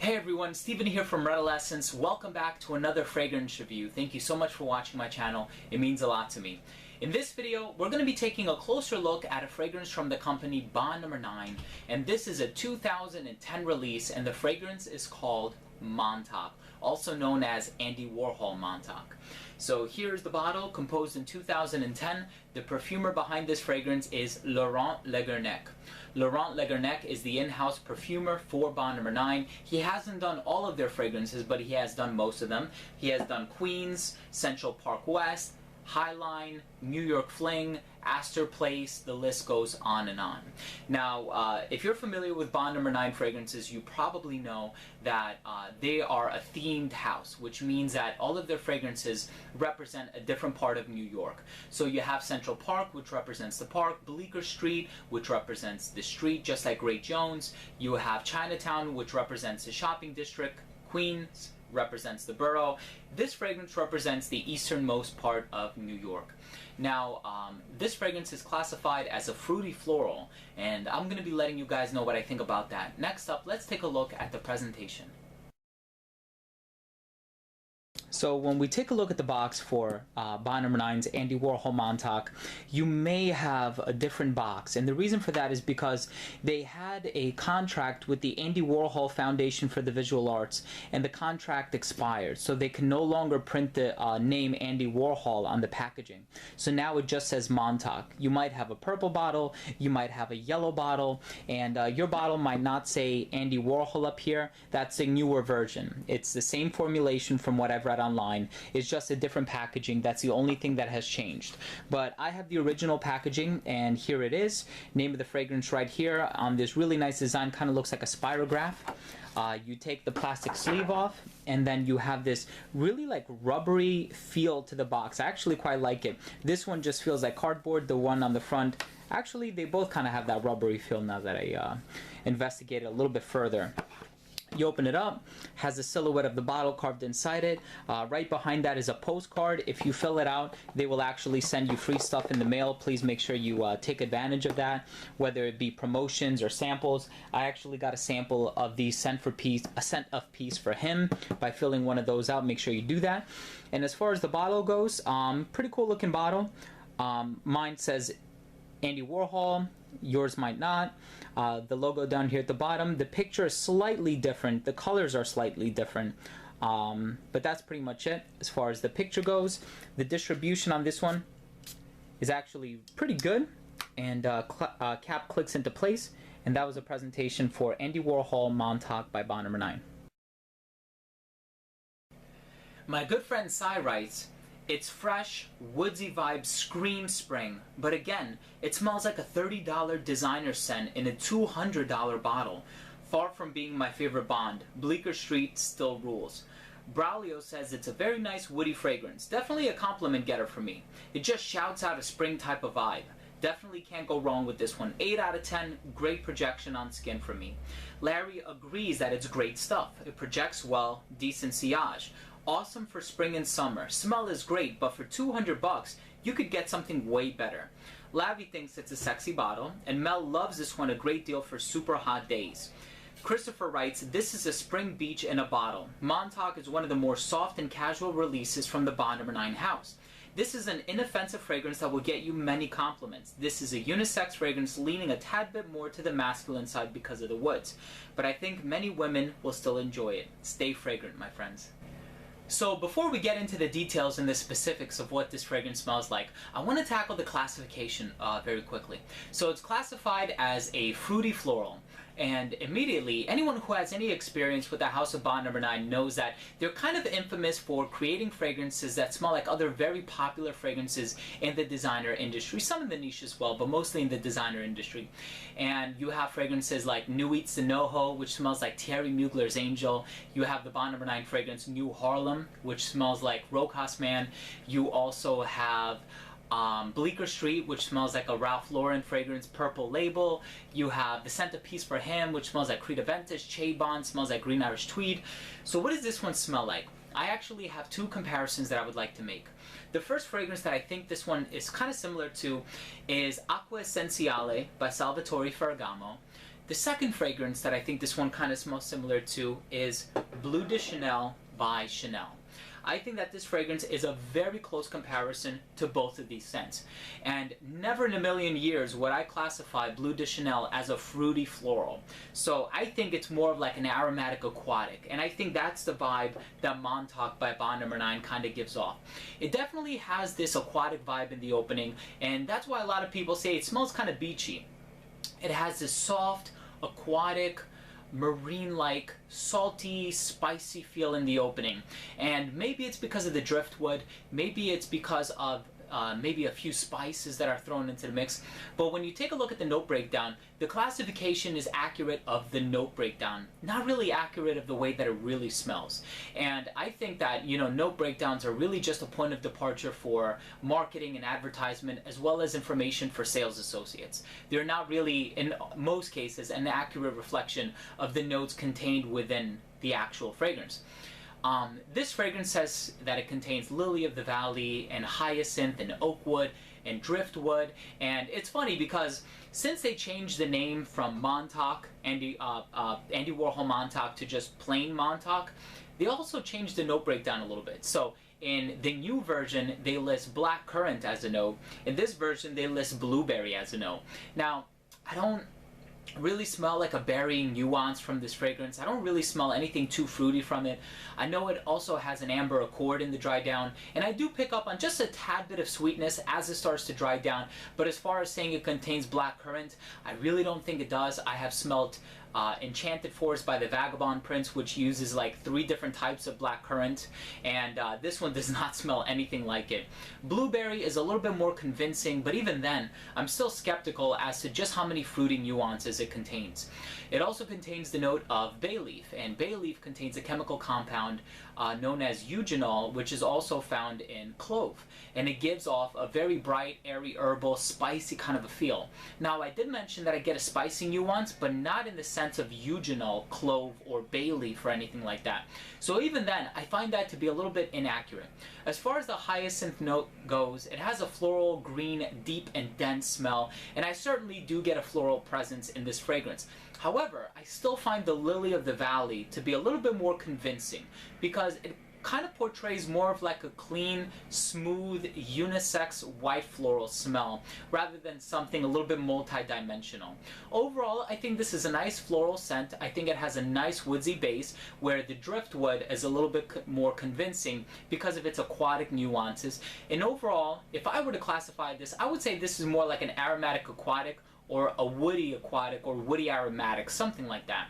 Hey everyone, Steven here from Versatility. Welcome back to another fragrance review. Thank you so much for watching my channel. It means a lot to me. In this video, we're going to be taking a closer look at a fragrance from the company Bond No. 9, and this is a 2010 release, and the fragrance is called Montauk, also known as Andy Warhol Montauk. So here's the bottle, composed in 2010. The perfumer behind this fragrance is Laurent Legernac. Laurent Legernac is the in-house perfumer for Bond No. 9. He hasn't done all of their fragrances, but he has done most of them. He has done Queens, Central Park West, Highline, New York Fling, Astor Place, the list goes on and on. Now, if you're familiar with Bond No. 9 fragrances, you probably know that they are a themed house, which means that all of their fragrances represent a different part of New York. So you have Central Park, which represents the park, Bleecker Street, which represents the street, just like Great Jones. You have Chinatown, which represents the shopping district, Queens represents the borough. This fragrance represents the easternmost part of New York. Now, this fragrance is classified as a fruity floral, and I'm going to be letting you guys know what I think about that. Next up, let's take a look at the presentation. So when we take a look at the box for Bond No. 9's Andy Warhol Montauk, you may have a different box. And the reason for that is because they had a contract with the Andy Warhol Foundation for the Visual Arts, and the contract expired. So they can no longer print the name Andy Warhol on the packaging. So now it just says Montauk. You might have a purple bottle, you might have a yellow bottle, and your bottle might not say Andy Warhol up here. That's a newer version. It's the same formulation from what I've read online. It's just a different packaging. That's the only thing that has changed. But I have the original packaging, and here it is. Name of the fragrance right here on this really nice design. Kind of looks like a spirograph. You take the plastic sleeve off, and then you have this really like rubbery feel to the box. I actually quite like it. This one just feels like cardboard. The one on the front, actually they both kind of have that rubbery feel now that I investigate it a little bit further. You open it up, has the silhouette of the bottle carved inside it. Right behind that is a postcard. If you fill it out, they will actually send you free stuff in the mail. Please make sure you take advantage of that, whether it be promotions or samples. I actually got a sample of the scent of peace for him by filling one of those out. Make sure you do that. And as far as the bottle goes, pretty cool looking bottle. Mine says Andy Warhol, yours might not. The logo down here at the bottom, the picture is slightly different, the colors are slightly different, but that's pretty much it as far as the picture goes. The distribution on this one is actually pretty good, and cap clicks into place, and that was a presentation for Andy Warhol Montauk by Bond No. 9. My good friend Sai writes, "It's fresh, woodsy vibes scream spring, but again, it smells like a $30 designer scent in a $200 bottle. Far from being my favorite Bond, Bleecker Street still rules." Braulio says it's a very nice woody fragrance. Definitely a compliment getter for me. It just shouts out a spring type of vibe. Definitely can't go wrong with this one. 8 out of 10, great projection on skin for me. Larry agrees that it's great stuff. It projects well, decent sillage. Awesome for spring and summer. Smell is great, but for $200, you could get something way better. Lavi thinks it's a sexy bottle, and Mel loves this one a great deal for super hot days. Christopher writes, "This is a spring beach in a bottle. Montauk is one of the more soft and casual releases from the Bond No. 9 house. This is an inoffensive fragrance that will get you many compliments. This is a unisex fragrance leaning a tad bit more to the masculine side because of the woods. But I think many women will still enjoy it. Stay fragrant, my friends." So before we get into the details and the specifics of what this fragrance smells like, I want to tackle the classification very quickly. So it's classified as a fruity floral. And immediately, anyone who has any experience with the House of Bond No. 9 knows that they're kind of infamous for creating fragrances that smell like other very popular fragrances in the designer industry. Some in the niche as well, but mostly in the designer industry. And you have fragrances like Nuit de Noho, which smells like Thierry Mugler's Angel. You have the Bond No. 9 fragrance New Harlem, which smells like Rojas Man. You also have Bleecker Street, which smells like a Ralph Lauren fragrance, Purple Label. You have the Scent of Peace for Him, which smells like Creed Aventus. Che smells like Green Irish Tweed. So what does this one smell like? I actually have two comparisons that I would like to make. The first fragrance that I think this one is kind of similar to is Acqua Essenziale by Salvatore Ferragamo. The second fragrance that I think this one kind of smells similar to is Bleu de Chanel by Chanel. I think that this fragrance is a very close comparison to both of these scents. And never in a million years would I classify Bleu de Chanel as a fruity floral. So I think it's more of like an aromatic aquatic. And I think that's the vibe that Montauk by Bond No. 9 kind of gives off. It definitely has this aquatic vibe in the opening, and that's why a lot of people say it smells kind of beachy. It has this soft, aquatic, marine-like, salty, spicy feel in the opening. And maybe it's because of the driftwood, maybe it's because of maybe a few spices that are thrown into the mix. But when you take a look at the note breakdown, the classification is accurate of the note breakdown, not really accurate of the way that it really smells. And I think that, you know, note breakdowns are really just a point of departure for marketing and advertisement, as well as information for sales associates. They're not really, in most cases, an accurate reflection of the notes contained within the actual fragrance. This fragrance says that it contains lily of the valley and hyacinth and oak wood and driftwood. And it's funny because since they changed the name from Montauk, Andy Warhol Montauk, to just plain Montauk, they also changed the note breakdown a little bit. So in the new version, they list black currant as a note. In this version, they list blueberry as a note. Now, I don't really smell like a berry nuance from this fragrance. I don't really smell anything too fruity from it. I know it also has an amber accord in the dry down, and I do pick up on just a tad bit of sweetness as it starts to dry down. But as far as saying it contains black currant, I really don't think it does. I have smelled Enchanted Forest by the Vagabond Prince, which uses like 3 different types of black currant, and this one does not smell anything like it. Blueberry is a little bit more convincing, but even then, I'm still skeptical as to just how many fruity nuances it contains. It also contains the note of bay leaf, and bay leaf contains a chemical compound known as eugenol, which is also found in clove, and it gives off a very bright, airy, herbal, spicy kind of a feel. Now, I did mention that I get a spicy nuance, but not in the sense of eugenol, clove, or bay leaf or anything like that. So even then, I find that to be a little bit inaccurate. As far as the hyacinth note goes, it has a floral, green, deep and dense smell, and I certainly do get a floral presence in this fragrance. However, I still find the lily of the valley to be a little bit more convincing because it kind of portrays more of like a clean, smooth, unisex white floral smell rather than something a little bit multi-dimensional. Overall, I think this is a nice floral scent. I think it has a nice woodsy base where the driftwood is a little bit more convincing because of its aquatic nuances. And overall, if I were to classify this, I would say this is more like an aromatic aquatic or a woody aquatic or woody aromatic, something like that.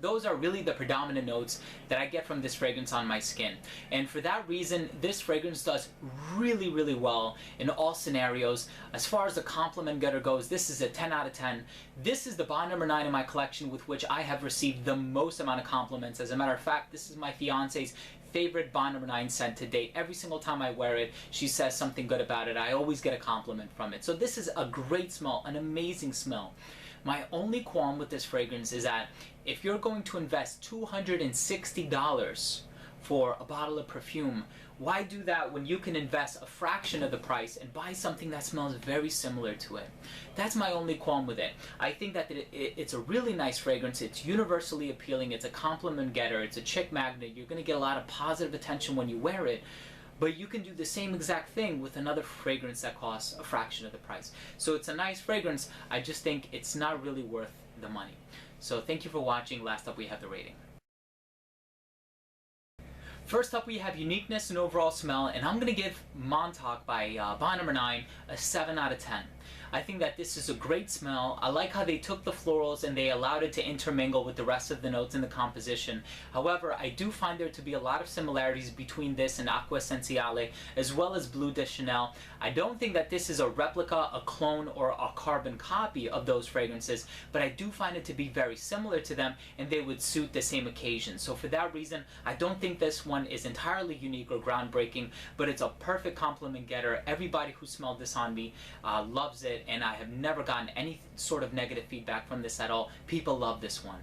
Those are really the predominant notes that I get from this fragrance on my skin. And for that reason, this fragrance does really, really well in all scenarios. As far as the compliment getter goes, this is a 10 out of 10. This is the Bond No. 9 in my collection with which I have received the most amount of compliments. As a matter of fact, this is my fiance's favorite Bond No. 9 scent to date. Every single time I wear it, she says something good about it. I always get a compliment from it. So this is a great smell, an amazing smell. My only qualm with this fragrance is that if you're going to invest $260 for a bottle of perfume, why do that when you can invest a fraction of the price and buy something that smells very similar to it? That's my only qualm with it. I think that it's a really nice fragrance. It's universally appealing. It's a compliment getter. It's a chick magnet. You're going to get a lot of positive attention when you wear it. But you can do the same exact thing with another fragrance that costs a fraction of the price. So it's a nice fragrance. I just think it's not really worth the money. So thank you for watching. Last up, we have the rating. First up, we have uniqueness and overall smell, and I'm going to give Montauk by Bond No. 9 a 7 out of 10. I think that this is a great smell. I like how they took the florals and they allowed it to intermingle with the rest of the notes in the composition. However, I do find there to be a lot of similarities between this and Acqua Essenziale, as well as Bleu de Chanel. I don't think that this is a replica, a clone, or a carbon copy of those fragrances, but I do find it to be very similar to them, and they would suit the same occasion. So for that reason, I don't think this one is entirely unique or groundbreaking, but it's a perfect compliment getter. Everybody who smelled this on me loves it. it, and I have never gotten any sort of negative feedback from this at all. People love this one.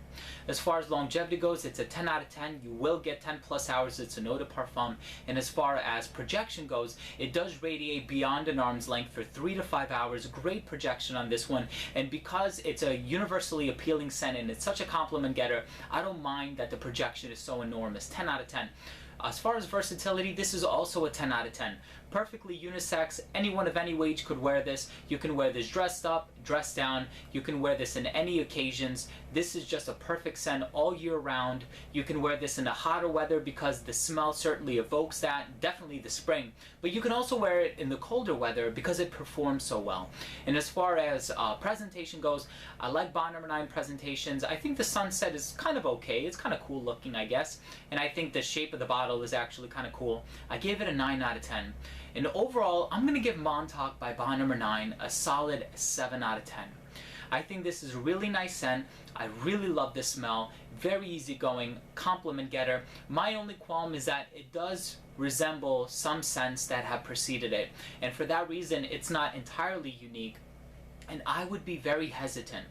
As far as longevity goes, it's a 10 out of 10. You will get 10 plus hours. It's an eau de parfum. And as far as projection goes, it does radiate beyond an arm's length for 3 to 5 hours. Great projection on this one. And because it's a universally appealing scent and it's such a compliment getter, I don't mind that the projection is so enormous. 10 out of 10. As far as versatility, this is also a 10 out of 10. Perfectly unisex. Anyone of any age could wear this. You can wear this dressed up, dressed down. You can wear this in any occasions. This is just a perfect scent all year round. You can wear this in the hotter weather because the smell certainly evokes that. Definitely the spring. But you can also wear it in the colder weather because it performs so well. And as far as presentation goes, I like Bond No. 9 presentations. I think the sunset is kind of okay. It's kind of cool looking, I guess. And I think the shape of the bottle is actually kind of cool. I gave it a 9 out of 10. And overall, I'm going to give Montauk by Bond No. 9 a solid 7 out of 10. I think this is a really nice scent. I really love this smell. Very easygoing, compliment getter. My only qualm is that it does resemble some scents that have preceded it. And for that reason, it's not entirely unique. And I would be very hesitant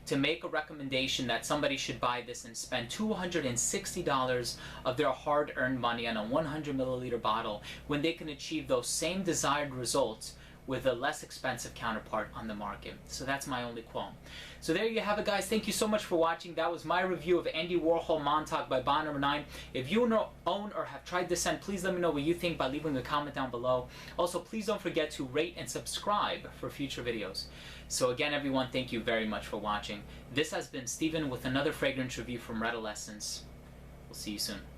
to make a recommendation that somebody should buy this and spend $260 of their hard-earned money on a 100 milliliter bottle when they can achieve those same desired results with a less expensive counterpart on the market. So that's my only qualm. So there you have it, guys. Thank you so much for watching. That was my review of Andy Warhol Montauk by Bond No. 9. If you own or have tried this scent, please let me know what you think by leaving a comment down below. Also, please don't forget to rate and subscribe for future videos. So again, everyone, thank you very much for watching. This has been Steven with another fragrance review from Redolessence. We'll see you soon.